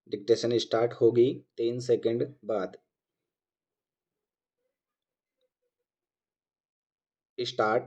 Dictation start होगी 3 second बाद। Start.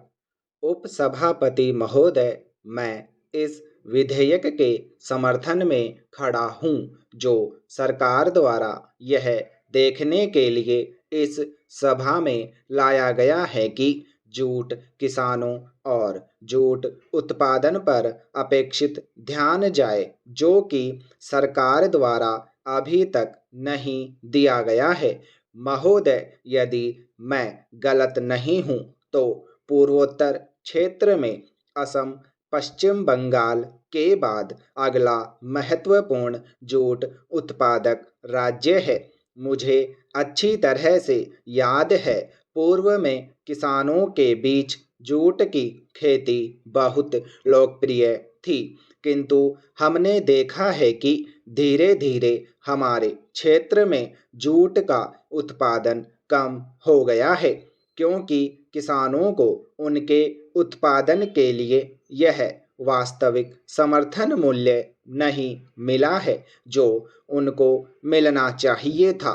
उपसभापति महोदय, मैं इस विधेयक के समर्थन में खड़ा हूं, जो सरकार द्वारा यह देखने के लिए इस सभा में लाया गया है कि जूट किसानों और जूट उत्पादन पर अपेक्षित ध्यान जाए, जो कि सरकार द्वारा अभी तक नहीं दिया गया है। महोदय, यदि मैं गलत नहीं हूं तो पूर्वोत्तर क्षेत्र में असम पश्चिम बंगाल के बाद अगला महत्वपूर्ण जूट उत्पादक राज्य है। मुझे अच्छी तरह से याद है, पूर्व में किसानों के बीच जूट की खेती बहुत लोकप्रिय थी, किंतु हमने देखा है कि धीरे धीरे हमारे क्षेत्र में जूट का उत्पादन कम हो गया है, क्योंकि किसानों को उनके उत्पादन के लिए यह वास्तविक समर्थन मूल्य नहीं मिला है जो उनको मिलना चाहिए था।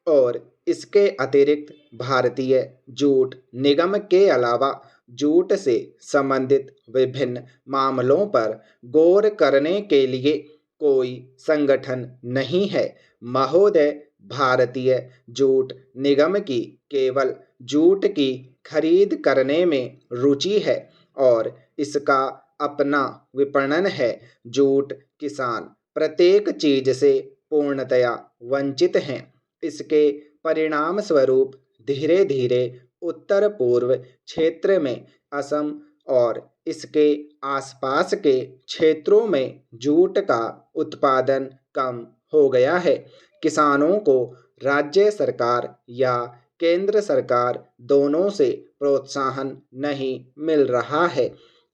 और इसके अतिरिक्त भारतीय जूट निगम के अलावा जूट से संबंधित विभिन्न मामलों पर गौर करने के लिए कोई संगठन नहीं है। महोदय, भारतीय जूट निगम की केवल जूट की खरीद करने में रुचि है और इसका अपना विपणन है। जूट किसान प्रत्येक चीज से पूर्णतया वंचित हैं। इसके परिणाम स्वरूप धीरे धीरे उत्तर पूर्व क्षेत्र में असम और इसके आसपास के क्षेत्रों में जूट का उत्पादन कम हो गया है। किसानों को राज्य सरकार या केंद्र सरकार दोनों से प्रोत्साहन नहीं मिल रहा है।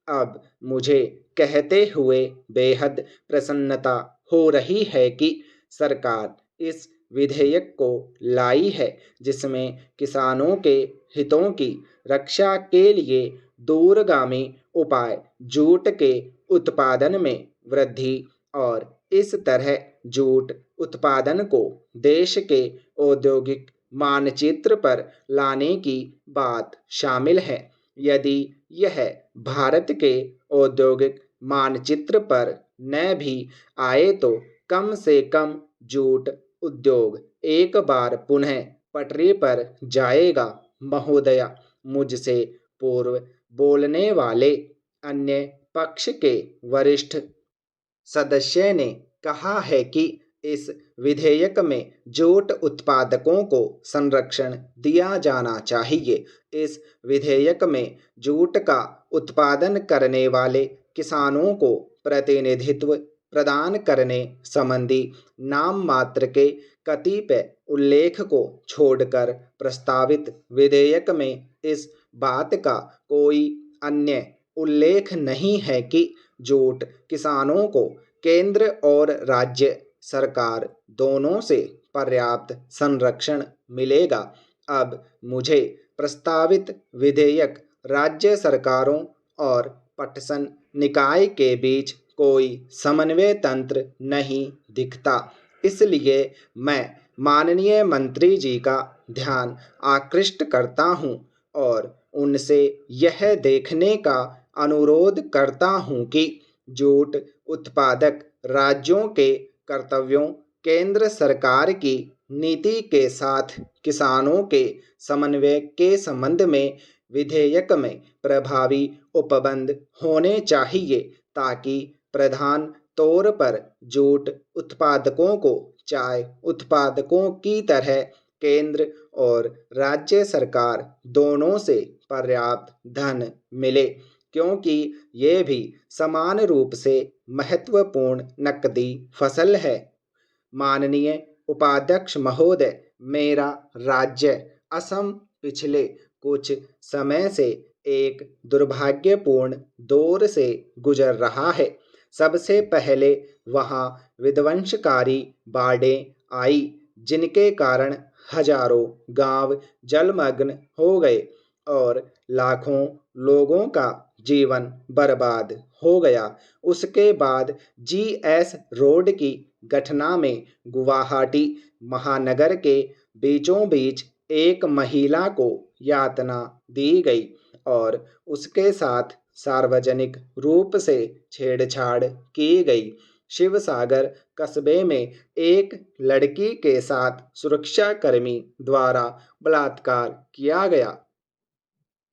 अब मुझे कहते हुए बेहद प्रसन्नता हो रही है कि सरकार इस विधेयक को लाई है, जिसमें किसानों के हितों की रक्षा के लिए दूरगामी उपाय जूट के उत्पादन में वृद्धि और इस तरह जूट उत्पादन को देश के औद्योगिक मानचित्र पर लाने की बात शामिल है। यदि यह भारत के औद्योगिक मानचित्र पर न भी आए तो कम से कम जूट उद्योग एक बार पुनः पटरी पर जाएगा। महोदया, मुझसे पूर्व बोलने वाले अन्य पक्ष के वरिष्ठ सदस्य ने कहा है कि इस विधेयक में जूट उत्पादकों को संरक्षण दिया जाना चाहिए। इस विधेयक में जूट का उत्पादन करने वाले किसानों को प्रतिनिधित्व प्रदान करने संबंधी नाम मात्र के कतिपय उल्लेख को छोड़कर प्रस्तावित विधेयक में इस बात का कोई अन्य उल्लेख नहीं है कि जूट किसानों को केंद्र और राज्य सरकार दोनों से पर्याप्त संरक्षण मिलेगा। अब मुझे प्रस्तावित विधेयक राज्य सरकारों और पटसन निकाय के बीच कोई समन्वय तंत्र नहीं दिखता, इसलिए मैं माननीय मंत्री जी का ध्यान आकृष्ट करता हूं और उनसे यह देखने का अनुरोध करता हूं कि जूट उत्पादक राज्यों के कर्तव्यों, केंद्र सरकार की नीति के साथ किसानों के समन्वय के संबंध में विधेयक में प्रभावी उपबंध होने चाहिए, ताकि प्रधान तौर पर जूट उत्पादकों को चाय उत्पादकों की तरह केंद्र और राज्य सरकार दोनों से पर्याप्त धन मिले, क्योंकि ये भी समान रूप से महत्वपूर्ण नकदी फसल है। माननीय उपाध्यक्ष महोदय, मेरा राज्य असम पिछले कुछ समय से एक दुर्भाग्यपूर्ण दौर से गुजर रहा है। सबसे पहले वहाँ विध्वंसकारी बाढ़ें आई, जिनके कारण हजारों गांव जलमग्न हो गए और लाखों लोगों का जीवन बर्बाद हो गया। उसके बाद जीएस रोड की घटना में गुवाहाटी महानगर के बीचों बीच एक महिला को यातना दी गई और उसके साथ सार्वजनिक रूप से छेड़छाड़ की गई। शिवसागर कस्बे में एक लड़की के साथ सुरक्षाकर्मी द्वारा बलात्कार किया गया।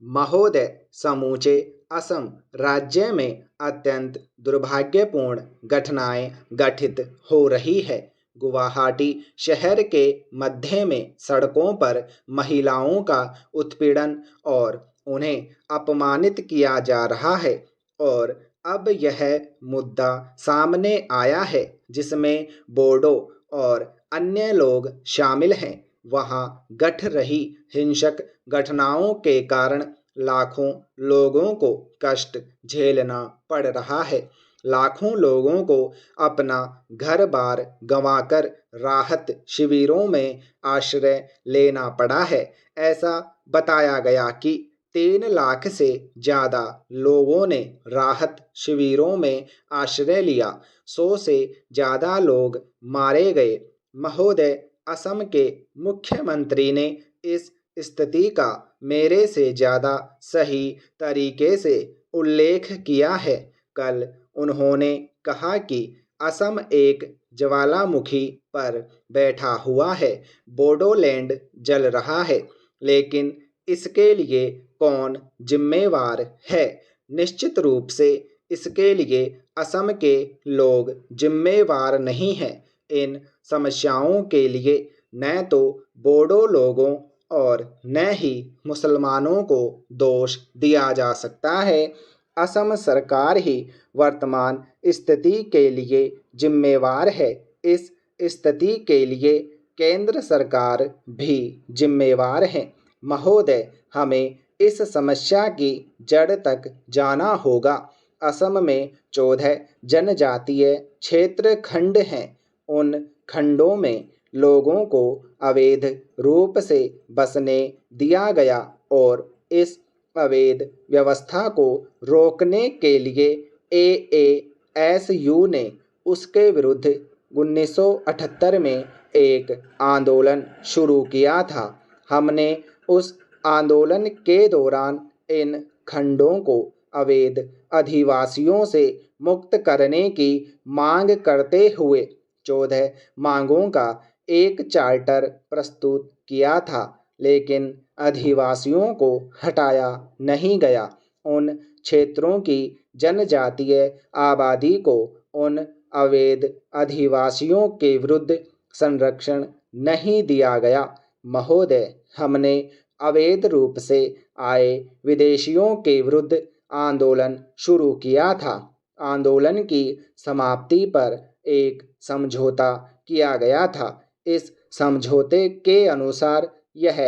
महोदय, समूचे असम राज्य में अत्यंत दुर्भाग्यपूर्ण घटनाएं घटित हो रही है। गुवाहाटी शहर के मध्य में सड़कों पर महिलाओं का उत्पीड़न और उन्हें अपमानित किया जा रहा है और अब यह मुद्दा सामने आया है जिसमें बोडो और अन्य लोग शामिल हैं। वहां घट रही हिंसक घटनाओं के कारण लाखों लोगों को कष्ट झेलना पड़ रहा है। लाखों लोगों को अपना घर बार गंवाकर राहत शिविरों में आश्रय लेना पड़ा है। ऐसा बताया गया कि 3 लाख से ज़्यादा लोगों ने राहत शिविरों में आश्रय लिया। 100 से ज़्यादा लोग मारे गए। महोदय, असम के मुख्यमंत्री ने इस स्थिति का मेरे से ज़्यादा सही तरीके से उल्लेख किया है। कल उन्होंने कहा कि असम एक ज्वालामुखी पर बैठा हुआ है। बोडोलैंड जल रहा है, लेकिन इसके लिए कौन जिम्मेवार है? निश्चित रूप से इसके लिए असम के लोग जिम्मेवार नहीं हैं। इन समस्याओं के लिए न तो बोडो लोगों और न ही मुसलमानों को दोष दिया जा सकता है। असम सरकार ही वर्तमान स्थिति के लिए जिम्मेवार है। इस स्थिति के लिए केंद्र सरकार भी जिम्मेवार है। महोदय, हमें इस समस्या की जड़ तक जाना होगा। असम में 14 जनजातीय क्षेत्र खंड हैं। उन खंडों में लोगों को अवैध रूप से बसने दिया गया और इस अवैध व्यवस्था को रोकने के लिए AASU ने उसके विरुद्ध 1978 में एक आंदोलन शुरू किया था। हमने उस आंदोलन के दौरान इन खंडों को अवैध अधिवासियों से मुक्त करने की मांग करते हुए 14 मांगों का एक चार्टर प्रस्तुत किया था, लेकिन अधिवासियों को हटाया नहीं गया। उन क्षेत्रों की जनजातीय आबादी को उन अवैध अधिवासियों के विरुद्ध संरक्षण नहीं दिया गया। महोदय, हमने अवैध रूप से आए विदेशियों के विरुद्ध आंदोलन शुरू किया था। आंदोलन की समाप्ति पर एक समझौता किया गया था। इस समझौते के अनुसार यह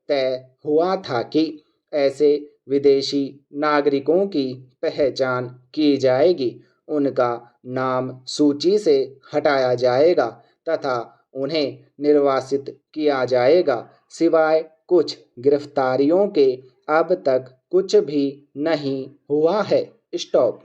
तय हुआ था कि ऐसे विदेशी नागरिकों की पहचान की जाएगी, उनका नाम सूची से हटाया जाएगा तथा उन्हें निर्वासित किया जाएगा। सिवाय कुछ गिरफ्तारियों के अब तक कुछ भी नहीं हुआ है। स्टॉप।